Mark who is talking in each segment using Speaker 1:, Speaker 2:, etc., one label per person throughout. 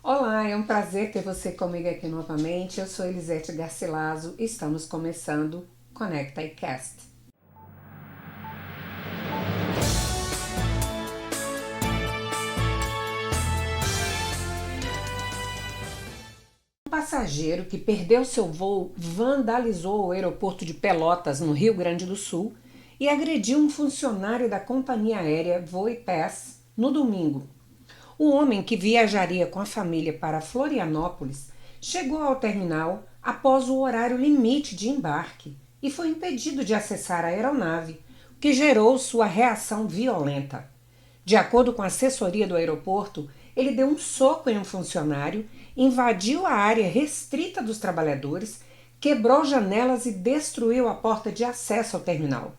Speaker 1: Olá, é um prazer ter você comigo aqui novamente. Eu sou Elisete Garcilaso e estamos começando Conecta e Cast. Um passageiro que perdeu seu voo vandalizou o aeroporto de Pelotas, no Rio Grande do Sul, e agrediu um funcionário da companhia aérea Voipass no domingo. O homem, que viajaria com a família para Florianópolis, chegou ao terminal após o horário limite de embarque e foi impedido de acessar a aeronave, o que gerou sua reação violenta. De acordo com a assessoria do aeroporto, ele deu um soco em um funcionário, invadiu a área restrita dos trabalhadores, quebrou janelas e destruiu a porta de acesso ao terminal.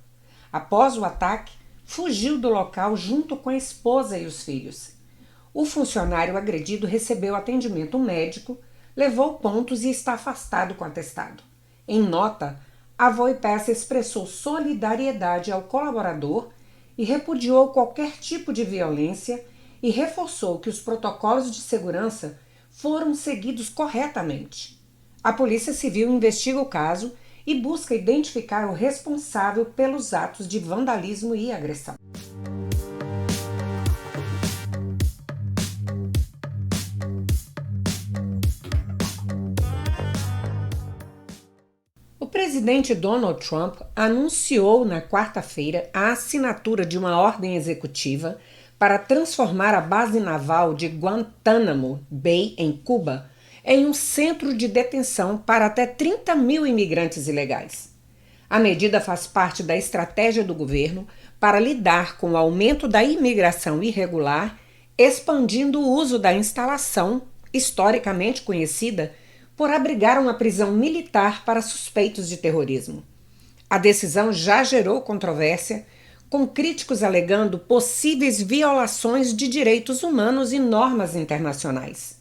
Speaker 1: Após o ataque, fugiu do local junto com a esposa e os filhos. O funcionário agredido recebeu atendimento médico, levou pontos e está afastado com atestado. Em nota, a Voipass expressou solidariedade ao colaborador e repudiou qualquer tipo de violência e reforçou que os protocolos de segurança foram seguidos corretamente. A Polícia Civil investiga o caso e busca identificar o responsável pelos atos de vandalismo e agressão. O presidente Donald Trump anunciou na quarta-feira a assinatura de uma ordem executiva para transformar a base naval de Guantánamo Bay, em Cuba, em um centro de detenção para até 30 mil imigrantes ilegais. A medida faz parte da estratégia do governo para lidar com o aumento da imigração irregular, expandindo o uso da instalação, historicamente conhecida por abrigar uma prisão militar para suspeitos de terrorismo. A decisão já gerou controvérsia, com críticos alegando possíveis violações de direitos humanos e normas internacionais.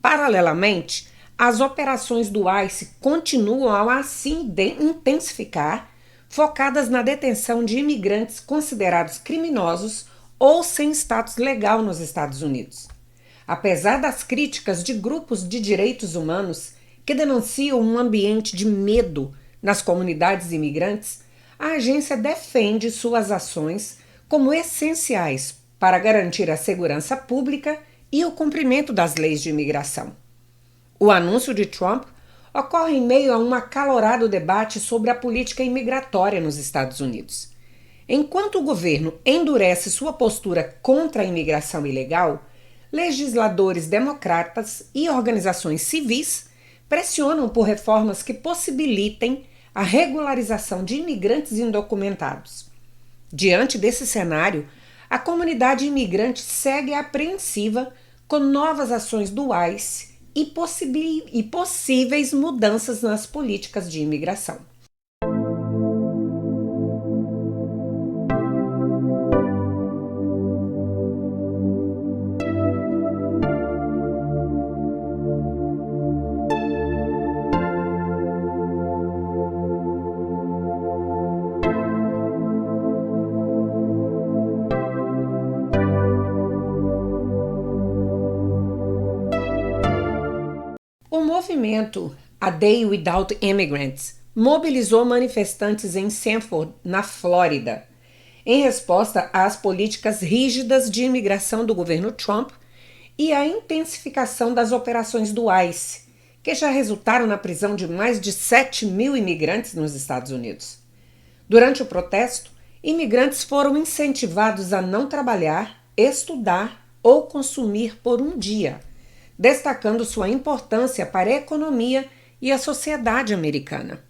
Speaker 1: Paralelamente, as operações do ICE continuam a se intensificar, focadas na detenção de imigrantes considerados criminosos ou sem status legal nos Estados Unidos. Apesar das críticas de grupos de direitos humanos que denunciam um ambiente de medo nas comunidades imigrantes, a agência defende suas ações como essenciais para garantir a segurança pública e o cumprimento das leis de imigração. O anúncio de Trump ocorre em meio a um acalorado debate sobre a política imigratória nos Estados Unidos. Enquanto o governo endurece sua postura contra a imigração ilegal, legisladores democratas e organizações civis pressionam por reformas que possibilitem a regularização de imigrantes indocumentados. Diante desse cenário, a comunidade imigrante segue apreensiva com novas ações do ICE e possíveis mudanças nas políticas de imigração. O movimento A Day Without Immigrants mobilizou manifestantes em Sanford, na Flórida, em resposta às políticas rígidas de imigração do governo Trump e à intensificação das operações do ICE, que já resultaram na prisão de mais de 7 mil imigrantes nos Estados Unidos. Durante o protesto, imigrantes foram incentivados a não trabalhar, estudar ou consumir por um dia, destacando sua importância para a economia e a sociedade americana.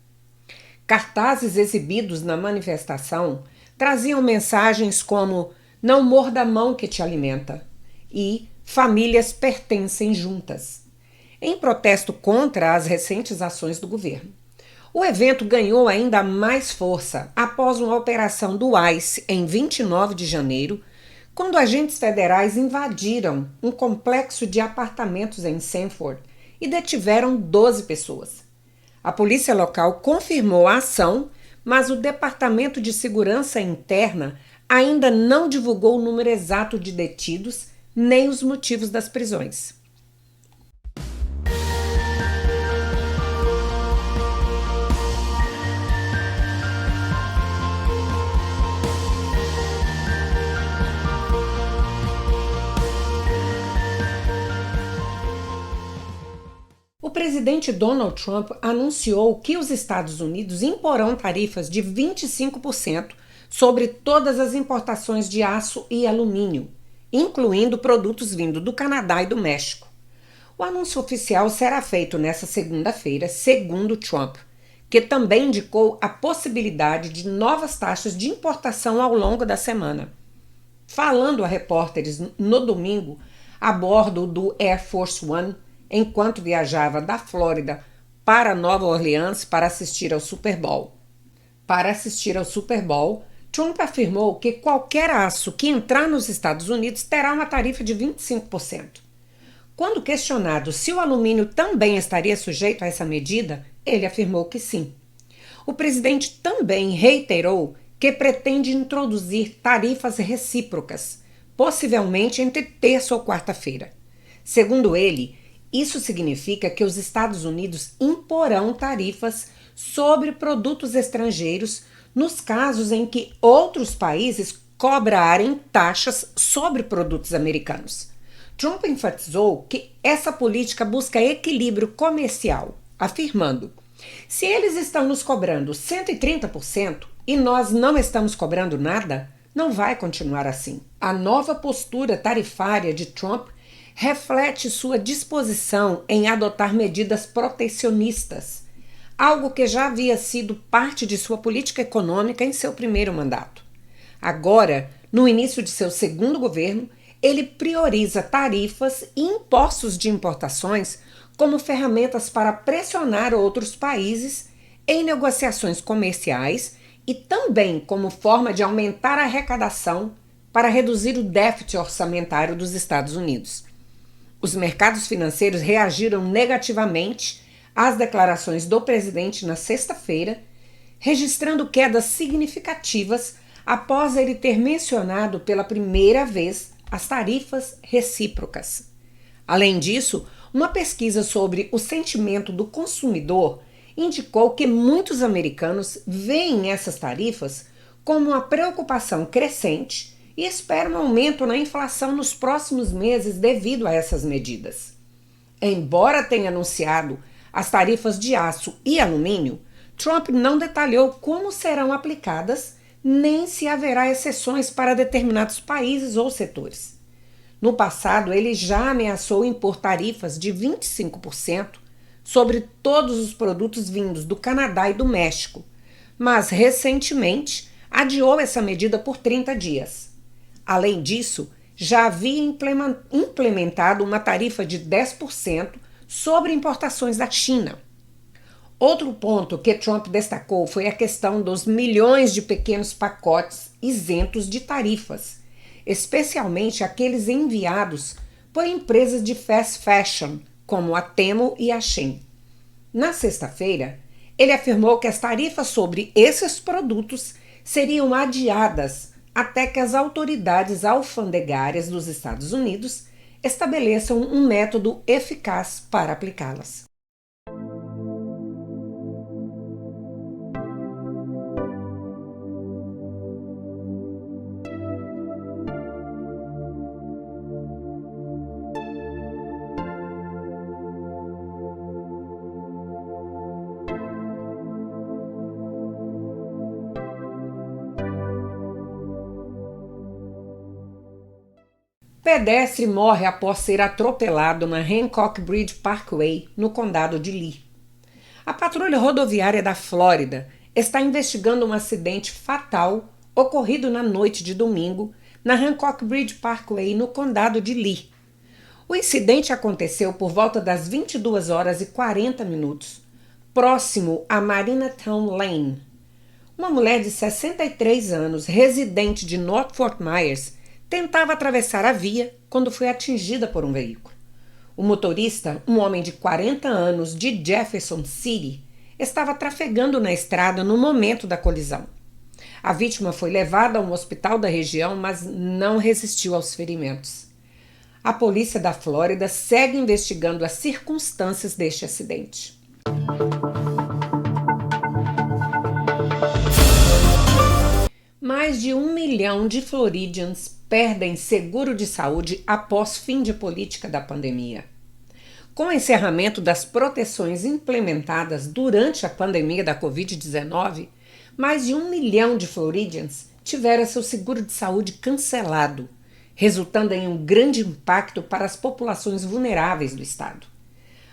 Speaker 1: Cartazes exibidos na manifestação traziam mensagens como "Não morda a mão que te alimenta" e "Famílias pertencem juntas", em protesto contra as recentes ações do governo. O evento ganhou ainda mais força após uma operação do ICE em 29 de janeiro, quando agentes federais invadiram um complexo de apartamentos em Sanford e detiveram 12 pessoas. A polícia local confirmou a ação, mas o Departamento de Segurança Interna ainda não divulgou o número exato de detidos nem os motivos das prisões. presidente Donald Trump anunciou que os Estados Unidos imporão tarifas de 25% sobre todas as importações de aço e alumínio, incluindo produtos vindos do Canadá e do México. O anúncio oficial será feito nesta segunda-feira, segundo Trump, que também indicou a possibilidade de novas taxas de importação ao longo da semana. Falando a repórteres no domingo, a bordo do Air Force One, enquanto viajava da Flórida para Nova Orleans para assistir ao Super Bowl. Trump afirmou que qualquer aço que entrar nos Estados Unidos terá uma tarifa de 25%. Quando questionado se o alumínio também estaria sujeito a essa medida, ele afirmou que sim. O presidente também reiterou que pretende introduzir tarifas recíprocas, possivelmente entre terça ou quarta-feira. Segundo ele, isso significa que os Estados Unidos imporão tarifas sobre produtos estrangeiros nos casos em que outros países cobrarem taxas sobre produtos americanos. Trump enfatizou que essa política busca equilíbrio comercial, afirmando: se eles estão nos cobrando 130% e nós não estamos cobrando nada, não vai continuar assim. A nova postura tarifária de Trump reflete sua disposição em adotar medidas protecionistas, algo que já havia sido parte de sua política econômica em seu primeiro mandato. Agora, no início de seu segundo governo, ele prioriza tarifas e impostos de importações como ferramentas para pressionar outros países em negociações comerciais e também como forma de aumentar a arrecadação para reduzir o déficit orçamentário dos Estados Unidos. Os mercados financeiros reagiram negativamente às declarações do presidente na sexta-feira, registrando quedas significativas após ele ter mencionado pela primeira vez as tarifas recíprocas. Além disso, uma pesquisa sobre o sentimento do consumidor indicou que muitos americanos veem essas tarifas como uma preocupação crescente e esperam um aumento na inflação nos próximos meses devido a essas medidas. Embora tenha anunciado as tarifas de aço e alumínio, Trump não detalhou como serão aplicadas nem se haverá exceções para determinados países ou setores. No passado, ele já ameaçou impor tarifas de 25% sobre todos os produtos vindos do Canadá e do México, mas recentemente adiou essa medida por 30 dias. Além disso, já havia implementado uma tarifa de 10% sobre importações da China. Outro ponto que Trump destacou foi a questão dos milhões de pequenos pacotes isentos de tarifas, especialmente aqueles enviados por empresas de fast fashion, como a Temu e a Shein. Na sexta-feira, ele afirmou que as tarifas sobre esses produtos seriam adiadas até que as autoridades alfandegárias dos Estados Unidos estabeleçam um método eficaz para aplicá-las. Pedestre morre após ser atropelado na Hancock Bridge Parkway, no condado de Lee. A patrulha rodoviária da Flórida está investigando um acidente fatal ocorrido na noite de domingo na Hancock Bridge Parkway, no condado de Lee. O incidente aconteceu por volta das 22 horas e 40 minutos, próximo a Marinatown Lane. Uma mulher de 63 anos, residente de North Fort Myers, tentava atravessar a via quando foi atingida por um veículo. O motorista, um homem de 40 anos de Jefferson City, estava trafegando na estrada no momento da colisão. A vítima foi levada a um hospital da região, mas não resistiu aos ferimentos. A polícia da Flórida segue investigando as circunstâncias deste acidente. Mais de 1 milhão de floridians perdem seguro de saúde após fim de política da pandemia. Com o encerramento das proteções implementadas durante a pandemia da Covid-19, mais de 1 milhão de Floridians tiveram seu seguro de saúde cancelado, resultando em um grande impacto para as populações vulneráveis do estado.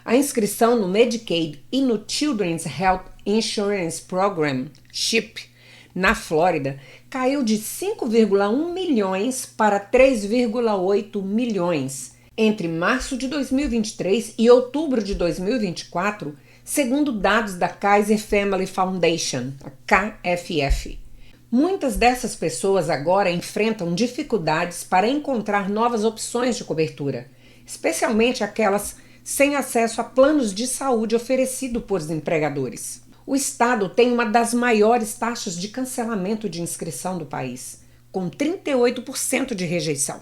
Speaker 1: A inscrição no Medicaid e no Children's Health Insurance Program, CHIP, na Flórida, caiu de 5,1 milhões para 3,8 milhões entre março de 2023 e outubro de 2024, segundo dados da Kaiser Family Foundation, a KFF. Muitas dessas pessoas agora enfrentam dificuldades para encontrar novas opções de cobertura, especialmente aquelas sem acesso a planos de saúde oferecidos por empregadores. O estado tem uma das maiores taxas de cancelamento de inscrição do país, com 38% de rejeição.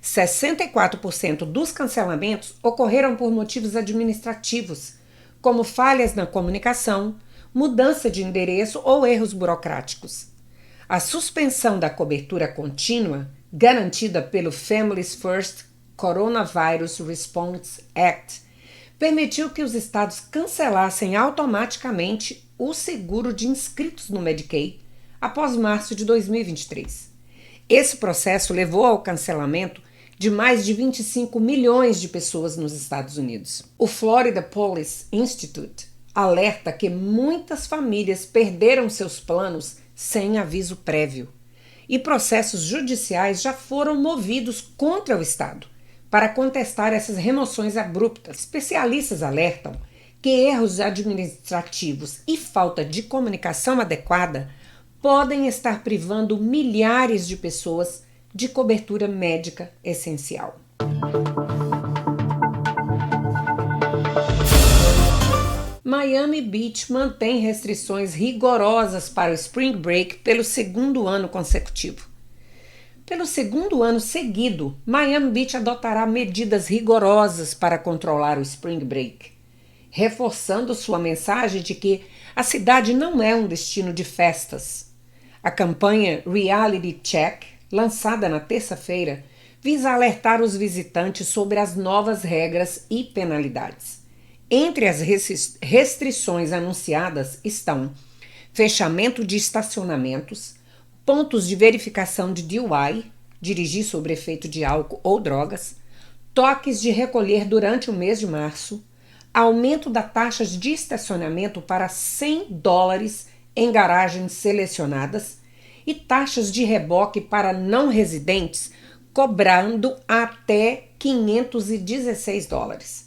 Speaker 1: 64% dos cancelamentos ocorreram por motivos administrativos, como falhas na comunicação, mudança de endereço ou erros burocráticos. A suspensão da cobertura contínua, garantida pelo Families First Coronavirus Response Act, permitiu que os estados cancelassem automaticamente o seguro de inscritos no Medicaid após março de 2023. Esse processo levou ao cancelamento de mais de 25 milhões de pessoas nos Estados Unidos. O Florida Police Institute alerta que muitas famílias perderam seus planos sem aviso prévio, e processos judiciais já foram movidos contra o estado para contestar essas remoções abruptas. Especialistas alertam que erros administrativos e falta de comunicação adequada podem estar privando milhares de pessoas de cobertura médica essencial. Miami Beach mantém restrições rigorosas para o Spring Break pelo segundo ano consecutivo. Pelo segundo ano seguido, Miami Beach adotará medidas rigorosas para controlar o Spring Break, reforçando sua mensagem de que a cidade não é um destino de festas. A campanha Reality Check, lançada na terça-feira, visa alertar os visitantes sobre as novas regras e penalidades. Entre as restrições anunciadas estão fechamento de estacionamentos, pontos de verificação de DUI, dirigir sob efeito de álcool ou drogas, toques de recolher durante o mês de março, aumento da taxa de estacionamento para $100 em garagens selecionadas e taxas de reboque para não residentes, cobrando até $516.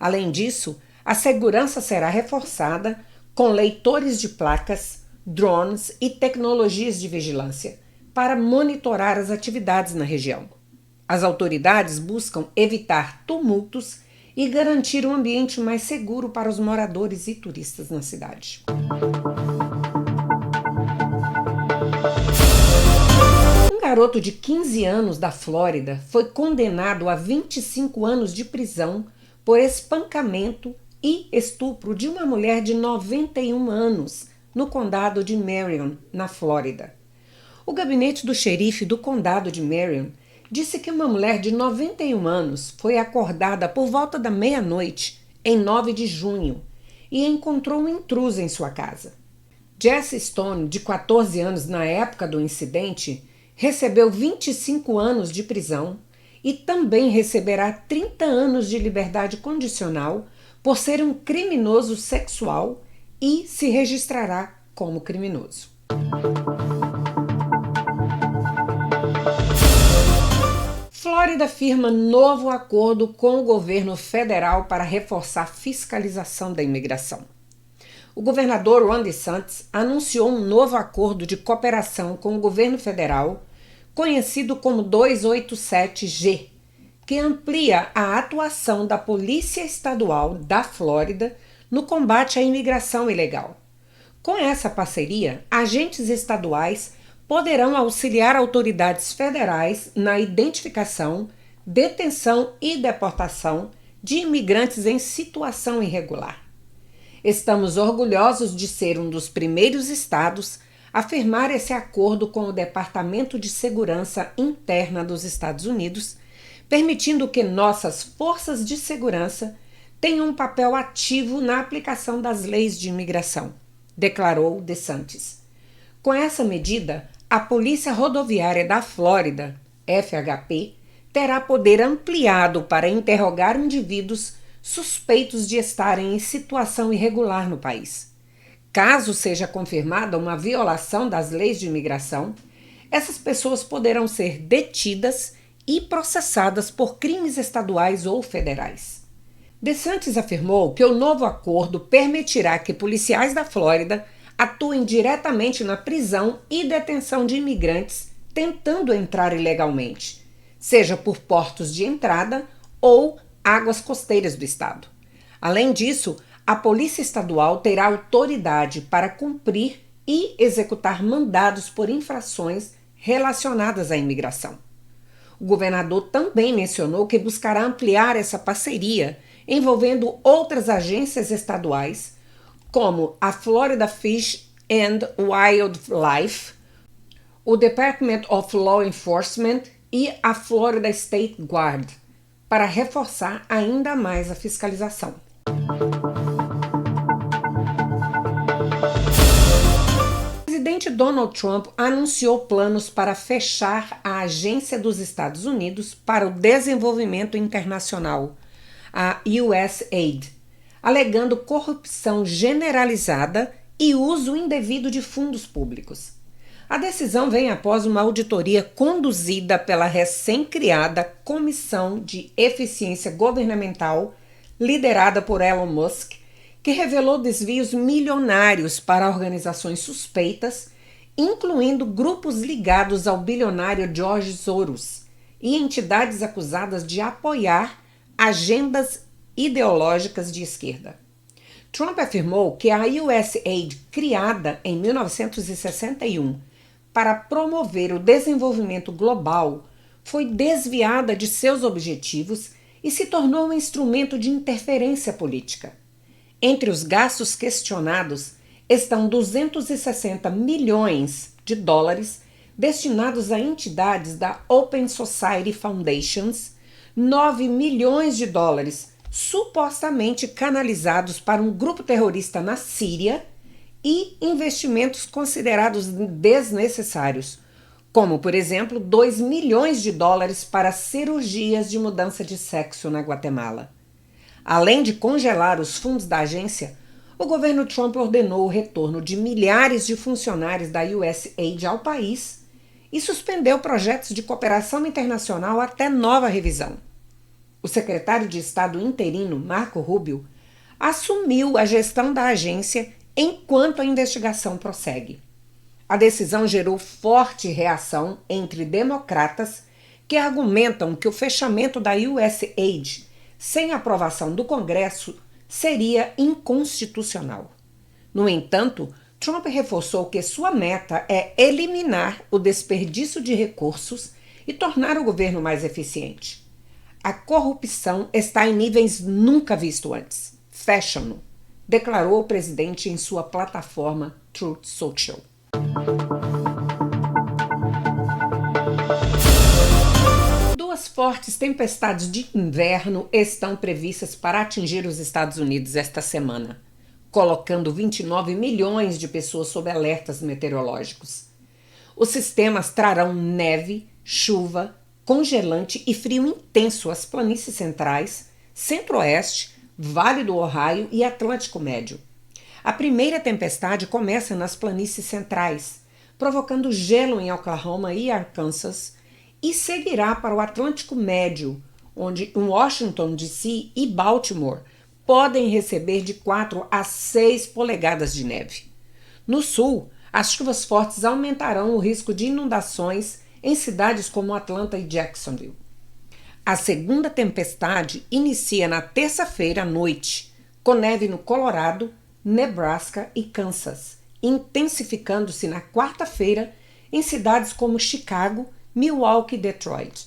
Speaker 1: Além disso, a segurança será reforçada com leitores de placas, drones e tecnologias de vigilância para monitorar as atividades na região. As autoridades buscam evitar tumultos e garantir um ambiente mais seguro para os moradores e turistas na cidade. Um garoto de 15 anos da Flórida foi condenado a 25 anos de prisão por espancamento e estupro de uma mulher de 91 anos no condado de Marion, na Flórida. O gabinete do xerife do condado de Marion disse que uma mulher de 91 anos foi acordada por volta da meia-noite em 9 de junho e encontrou um intruso em sua casa. Jesse Stone, de 14 anos na época do incidente, recebeu 25 anos de prisão e também receberá 30 anos de liberdade condicional por ser um criminoso sexual e se registrará como criminoso. Flórida firma novo acordo com o governo federal para reforçar a fiscalização da imigração. O governador Ron DeSantis anunciou um novo acordo de cooperação com o governo federal, conhecido como 287G, que amplia a atuação da Polícia Estadual da Flórida no combate à imigração ilegal. Com essa parceria, agentes estaduais poderão auxiliar autoridades federais na identificação, detenção e deportação de imigrantes em situação irregular. Estamos orgulhosos de ser um dos primeiros estados a firmar esse acordo com o Departamento de Segurança Interna dos Estados Unidos, permitindo que nossas forças de segurança tenham um papel ativo na aplicação das leis de imigração, declarou DeSantis. Com essa medida, a Polícia Rodoviária da Flórida, FHP, terá poder ampliado para interrogar indivíduos suspeitos de estarem em situação irregular no país. Caso seja confirmada uma violação das leis de imigração, essas pessoas poderão ser detidas e processadas por crimes estaduais ou federais. DeSantis afirmou que o novo acordo permitirá que policiais da Flórida atuem diretamente na prisão e detenção de imigrantes tentando entrar ilegalmente, seja por portos de entrada ou águas costeiras do estado. Além disso, a Polícia Estadual terá autoridade para cumprir e executar mandados por infrações relacionadas à imigração. O governador também mencionou que buscará ampliar essa parceria envolvendo outras agências estaduais, como a Florida Fish and Wildlife, o Department of Law Enforcement e a Florida State Guard, para reforçar ainda mais a fiscalização. O presidente Donald Trump anunciou planos para fechar a Agência dos Estados Unidos para o Desenvolvimento Internacional, a USAID, alegando corrupção generalizada e uso indevido de fundos públicos. A decisão vem após uma auditoria conduzida pela recém-criada Comissão de Eficiência Governamental, liderada por Elon Musk, que revelou desvios milionários para organizações suspeitas, incluindo grupos ligados ao bilionário George Soros e entidades acusadas de apoiar agendas ideológicas de esquerda. Trump afirmou que a USAID, criada em 1961 para promover o desenvolvimento global, foi desviada de seus objetivos e se tornou um instrumento de interferência política. Entre os gastos questionados estão 260 milhões de dólares destinados a entidades da Open Society Foundations, 9 milhões de dólares supostamente canalizados para um grupo terrorista na Síria e investimentos considerados desnecessários, como, por exemplo, 2 milhões de dólares para cirurgias de mudança de sexo na Guatemala. Além de congelar os fundos da agência, o governo Trump ordenou o retorno de milhares de funcionários da USAID ao país e suspendeu projetos de cooperação internacional até nova revisão. O secretário de Estado interino, Marco Rubio, assumiu a gestão da agência enquanto a investigação prossegue. A decisão gerou forte reação entre democratas que argumentam que o fechamento da USAID sem aprovação do Congresso seria inconstitucional. No entanto, Trump reforçou que sua meta é eliminar o desperdício de recursos e tornar o governo mais eficiente. A corrupção está em níveis nunca vistos antes. Fecham-no, declarou o presidente em sua plataforma Truth Social. Duas fortes tempestades de inverno estão previstas para atingir os Estados Unidos esta semana, colocando 29 milhões de pessoas sob alertas meteorológicos. Os sistemas trarão neve, chuva, congelante e frio intenso às planícies centrais, centro-oeste, Vale do Ohio e Atlântico Médio. A primeira tempestade começa nas planícies centrais, provocando gelo em Oklahoma e Arkansas, e seguirá para o Atlântico Médio, onde Washington, D.C. e Baltimore podem receber de 4 a 6 polegadas de neve. No sul, as chuvas fortes aumentarão o risco de inundações em cidades como Atlanta e Jacksonville. A segunda tempestade inicia na terça-feira à noite, com neve no Colorado, Nebraska e Kansas, intensificando-se na quarta-feira em cidades como Chicago, Milwaukee e Detroit.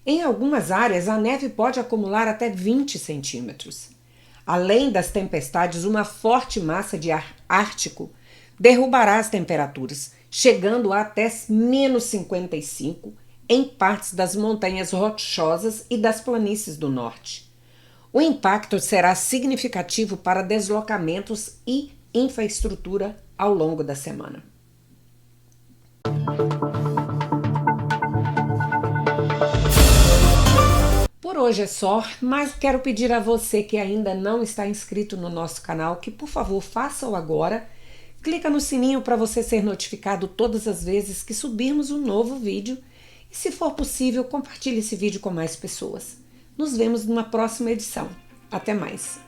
Speaker 1: Em algumas áreas, a neve pode acumular até 20 centímetros. Além das tempestades, uma forte massa de ar ártico derrubará as temperaturas, chegando a até menos 55 em partes das montanhas rochosas e das planícies do norte. O impacto será significativo para deslocamentos e infraestrutura ao longo da semana. Por hoje é só, mas quero pedir a você que ainda não está inscrito no nosso canal que, por favor, faça-o agora. Clica no sininho para você ser notificado todas as vezes que subirmos um novo vídeo e, se for possível, compartilhe esse vídeo com mais pessoas. Nos vemos numa próxima edição. Até mais!